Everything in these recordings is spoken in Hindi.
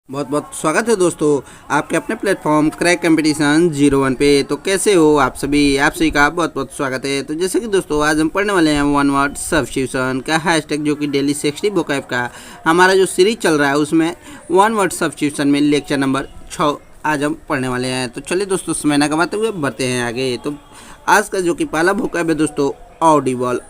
बहुत बहुत स्वागत है दोस्तों आपके अपने प्लेटफॉर्म क्रैक कंपटीशन 01 पे। तो कैसे हो आप सभी का बहुत बहुत स्वागत है। तो जैसे कि दोस्तों आज हम पढ़ने वाले हैं वन वर्ड सब्स्टिट्यूशन का हैशटैग, जो कि डेली 60 वोकैब का हमारा जो सीरीज चल रहा है उसमें वन वर्ड सब्स्टिट्यूशन में लेक्चर नंबर 6 आज हम पढ़ने वाले हैं। तो चलिए दोस्तों समय न गवाते हुए बढ़ते हैं आगे। तो आज का जो कि पहला वोकैब है दोस्तों ऑडिबल।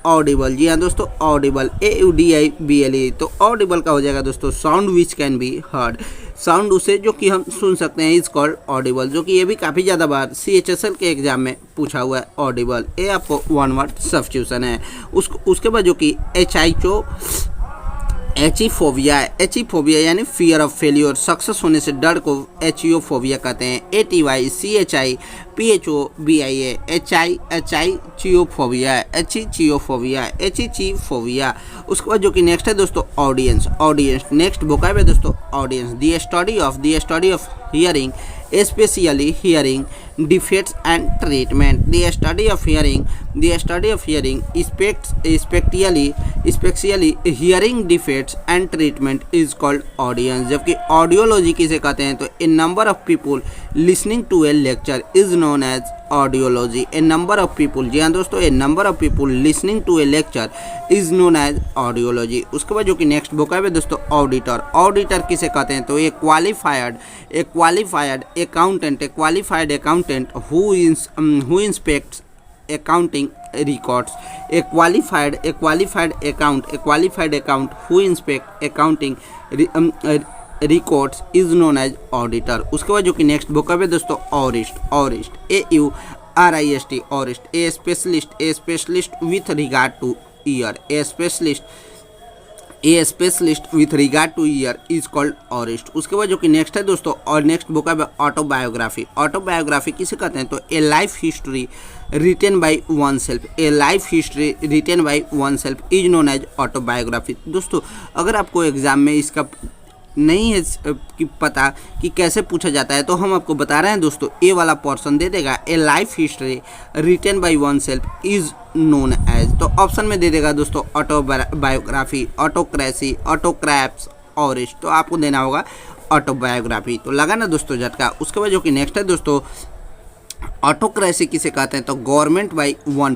जी हाँ दोस्तों, ऑडिबल AUDIBLE। तो ऑडिबल का हो जाएगा दोस्तों sound which can be heard, sound उसे जो कि हम सुन सकते हैं इज कॉल्ड ऑडिबल, जो कि ये भी काफ़ी ज़्यादा बार CHSL के एग्जाम में पूछा हुआ है ऑडिबल। ये आपको वन वर्ड सब्स्टिट्यूशन है। उसके बाद जो कि एचिफोबिया यानी फियर ऑफ फेलियर, सक्सेस होने से डर को एचियोफोबिया कहते हैं। ATYCHIPHOBIA एचियोफोबिया। उसके बाद जो कि नेक्स्ट है दोस्तों ऑडियंस। नेक्स्ट वोकैब है दोस्तों audience, the study of hearing, especially hearing defects and treatment। The study of hearing especially hearing defects and treatment is called audience। जबकि ऑडियोलॉजी किसे कहते हैं तो a number of people listening to a lecture is known as audiology. A number of people, जी हाँ दोस्तों, a number of people listening to a lecture is known as audiology. उसके बाद जो कि नेक्स्ट वोकैब है दोस्तों ऑडिटर किसे कहते हैं तो a qualified accountant who inspects accounting records। a qualified account who inspect accounting records is known as auditor। उसके बाद जो कि नेक्स्ट वोकैब है दोस्तों aurist aurist, a specialist with regard to ear, a specialist with regard to ear is called aurist. उसके बाद जो कि नेक्स्ट है दोस्तों और नेक्स्ट वोकैब है ऑटोबायोग्राफी किसे कहते हैं तो a life history written by oneself is known as autobiography. दोस्तों अगर आपको एग्जाम में इसका नहीं है कि पता कि कैसे पूछा जाता है तो हम आपको बता रहे हैं दोस्तों, ए वाला पोर्शन दे देगा a life history written by oneself is known as. तो ऑप्शन में दे देगा दोस्तों ऑटोबायोग्राफी, ऑटोक्रेसी, ऑटोक्रैप्स, ऑरिस्ट। तो आपको देना होगा ऑटोबायोग्राफी। तो लगा ना दोस्तों झटका। उसके बाद जो कि नेक्स्ट है दोस्तों ऑटोक्रेसी किसे कहते हैं तो गवर्नमेंट बाय वन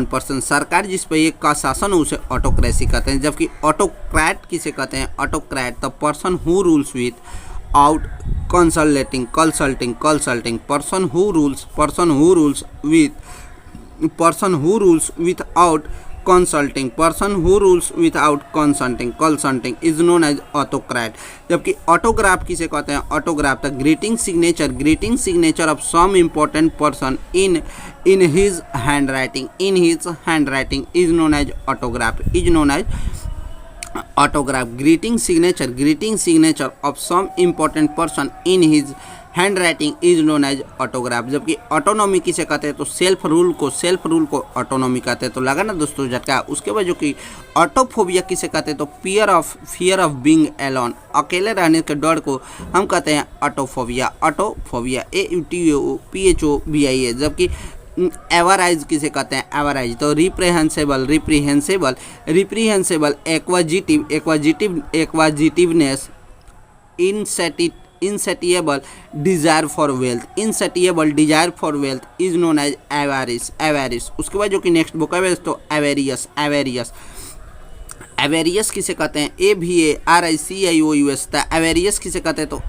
पर्सन, सरकार जिस पर एक का शासन हो उसे ऑटोक्रेसी कहते हैं। जबकि ऑटोक्रेट किसे कहते हैं autocrat the person who rules without consulting, person who rules without consulting is known as autocrat. जबकि ऑटोग्राफ किसे कहते हैं autograph the greeting signature of some important person in his handwriting is known as autograph. Greeting signature of some important person in his handwriting is known as autograph. जबकि ऑटोनॉमी किसे कहते हैं तो सेल्फ रूल को ऑटोनॉमी कहते हैं। तो लगा ना दोस्तों झटका। उसके बाद जो कि ऑटोफोबिया किसे कहते हैं तो फियर ऑफ बीइंग एलोन, अकेले रहने के डर को हम कहते हैं ऑटोफोबिया AUTOPHOBIA। जबकि एवराइज किसे कहते हैं एवराइज तो रिप्रीहेंसेबल एक्वाजिटिवनेस, insatiable desire for wealth is known as avarice। उसके बाद जो कि नेक्स्ट वोकैब है तो एवेरियस किसे कहते हैं AVARICIOUS। एवेरियस किसे कहते हैं तो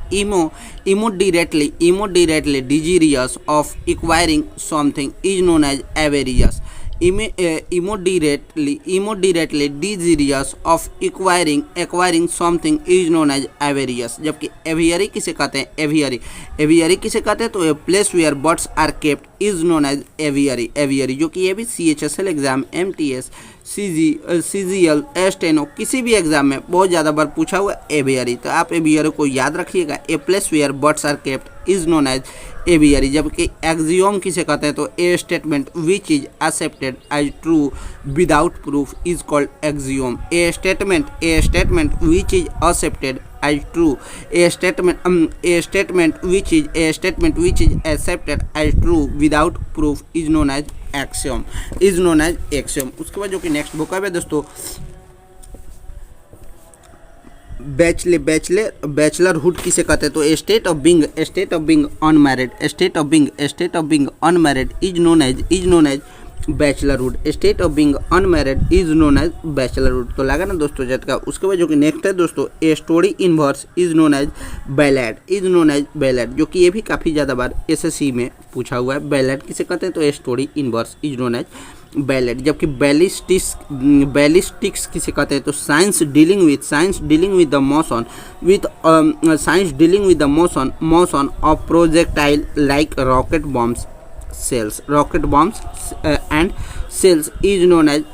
immoderately desirous of acquiring something is known as avaricious. immodiately desirous of acquiring something is known as avaricious। जबकि aviary किसे कहते हैं aviary किसे कहते हैं तो a place where birds are kept is known as aviary, जो कि ये भी CHSL exam MTS CGL steno किसी भी एग्जाम में बहुत ज़्यादा बार पूछा हुआ एवियरी। तो आप एवियरी को याद रखिएगा, a place where birds are kept is known as aviary. जबकि एक्सियोम किसे कहते हैं तो a statement which is accepted as true without proof is called axiom. A statement which is accepted as true, a statement which is accepted as true without proof is known as axiom. उसके बाद जो कि नेक्स्ट वोकैब है दोस्तों बैचलरहुड किसे कहते हैं तो state of being unmarried is known as bachelorhood. State of being unmarried is known as bachelorhood. तो लगा ना दोस्तों झटका। उसके बाद जो कि नेक्स्ट है दोस्तों, a story in verse is known as ballad, जो कि ये भी काफ़ी ज़्यादा बार एसएससी में पूछा हुआ है। बैलेड किसे कहते हैं तो a story in verse is known as ballad. जबकि बैलिस्टिक्स किसे कहते हैं तो science dealing with the motion of projectile like rocket bombs and shells is known as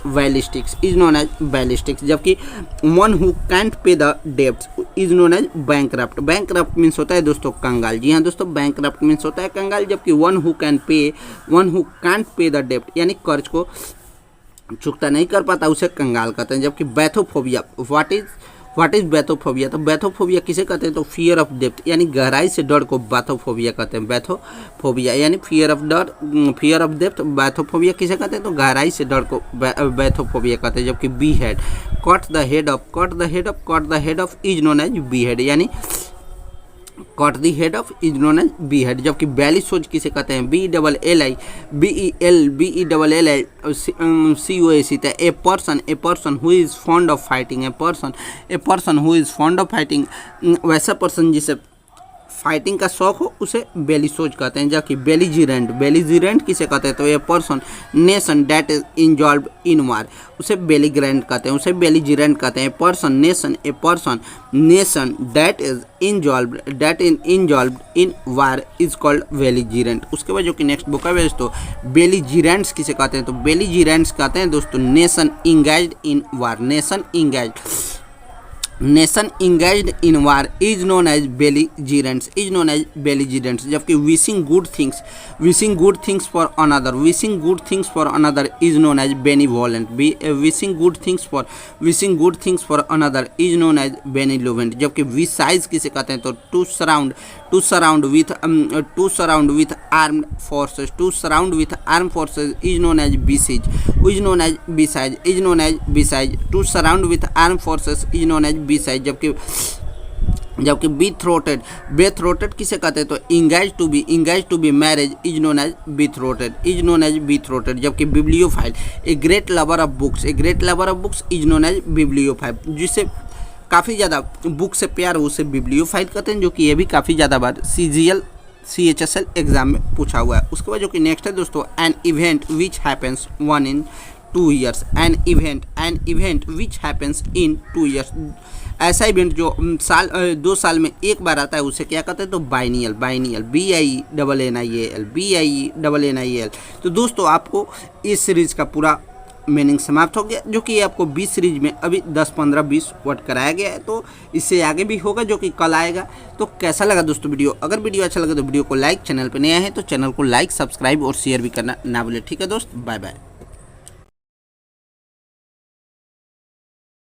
ballistics. जबकि one who can't pay the debts is known as bankrupt means होता है दोस्तों कंगाल। जी हाँ दोस्तों, बैंकरप्ट मीन्स होता है कंगाल। जबकि one who can't pay the डेब्ट यानी कर्ज को चुकता नहीं कर पाता उसे कंगाल कहते हैं। जबकि बैथोफोबिया, व्हाट इज बैथोफोबिया, तो बैथोफोबिया किसे कहते हैं तो फियर ऑफ डेप्थ यानी गहराई से डर को बैथोफोबिया कहते हैं। बैथोफोबिया यानी फियर ऑफ डेप्थ। बैथोफोबिया किसे कहते हैं तो गहराई से डर को बैथोफोबिया कहते हैं। जबकि behead, cut the head off is known as behead यानी cut the head off is known as behead. जबकि बैली सोच किसे कहते हैं BELLI COAC, a person who is fond of fighting, वैसा पर्सन जिसे फाइटिंग का शौक हो उसे बेली सोच कहते हैं। जबकि बेलीजिरेंट किसे कहते हैं तो a person nation that is इंजॉल्व इन वार, उसे बेलीग्रेंट कहते हैं, उसे बेलीजिरेंट कहते हैं। पर्सन नेशन दैट इज इंजॉल्व in war is called belligerent. उसके बाद जो कि नेक्स्ट बुक है तो बेलीजिरेंट्स किसे कहते हैं तो बेलीजिरेंट्स कहते हैं दोस्तों nation engaged in war. Nation engaged in war is known as belligerents. जबकि wishing good things for another is known as benevolent. Wishing good another is known as benevolent. जबकि विसाइज किसे कहते हैं तो to surround with armed forces is known as besiege. To surround with armed forces is known as besiege. जबकि बी थ्रोटेड किसे कहते हैं तो engage to be marriage is known as betrothed. जबकि bibliophile, a great lover of books is known as bibliophile. जिसे काफ़ी ज़्यादा बुक से प्यार हो उसे बिब्लियोफाइल कहते हैं, जो कि ये भी काफ़ी ज़्यादा बार CHSL एग्जाम में पूछा हुआ है। उसके बाद जो कि नेक्स्ट है दोस्तों, an event which happens 1 in 2 years। An event which happens in 2 years, ऐसा इवेंट जो 2 साल में एक बार आता है उसे क्या कहते हैं तो बाइनियल। BIENNIAL। तो दोस्तों आपको इस सीरीज का पूरा मीनिंग समाप्त हो गया, जो कि आपको 20 सीरीज में अभी 10, 15, 20 वर्ड कराया गया है। तो इससे आगे भी होगा जो कि कल आएगा। तो कैसा लगा दोस्तों वीडियो? अगर वीडियो अच्छा लगा तो वीडियो को लाइक, चैनल पर नया है तो चैनल को लाइक, सब्सक्राइब और शेयर भी करना ना भूले। ठीक है दोस्त, बाय बाय।